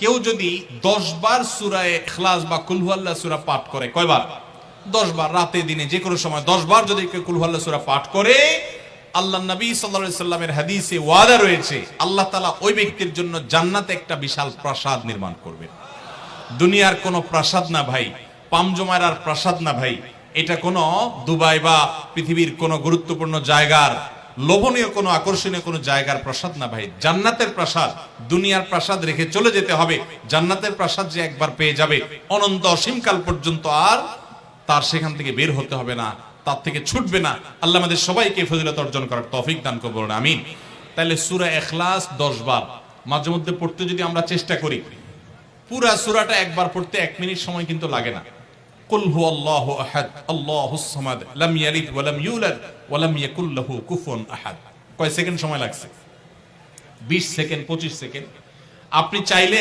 কেউ যদি 10 বার সূরা ইখলাস বা কুল হুয়াল্লাহ সূরা পাঠ করে, কয়বার? 10 বার, রাতে দিনে যে কোনো সময় 10 বার যদি কেউ কুল হুয়াল্লাহ সূরা পাঠ করে, আল্লাহর নবী সাল্লাল্লাহু আলাইহি সাল্লামের হাদিসে ওয়াদা রয়েছে আল্লাহ তাআলা ওই ব্যক্তির জন্য জান্নাতে একটা বিশাল প্রাসাদ নির্মাণ করবেন। দুনিয়ার কোনো প্রাসাদ না ভাই, পামজমারার প্রাসাদ না ভাই, এটা কোনো দুবাই বা পৃথিবীর কোনো গুরুত্বপূর্ণ জায়গার লোভনীয় কোনো আকর্ষণীয় কোনো জায়গার প্রাসাদ না ভাই, জান্নাতের প্রাসাদ। দুনিয়ার প্রাসাদ রেখে চলে যেতে হবে, জান্নাতের প্রাসাদ যে একবার পেয়ে যাবে অনন্ত অসীমকাল পর্যন্ত আর তার সেখান থেকে বের হতে হবে না, তার থেকে ছুটবে না। আল্লাহ আমাদের সবাইকে ফজিলত অর্জন করার তৌফিক দান করুন, আমিন। তাহলে সূরা ইখলাস 10 বার মাঝে মধ্যে পড়তে যদি আমরা চেষ্টা করি, পুরা সূরাটা একবার পড়তে 1 মিনিট সময় কিন্তু লাগে না। কুল হুয়াল্লাহু আহাদ আল্লাহুস সামাদ লাম ইয়ালিদ ওয়া লাম ইউলাদ ওয়া লাম ইয়াকুল লাহু কুফুয়ান আহাদ। কয় সেকেন্ড সময় লাগছে? 20 সেকেন্ড, 25 সেকেন্ড। আপনি চাইলে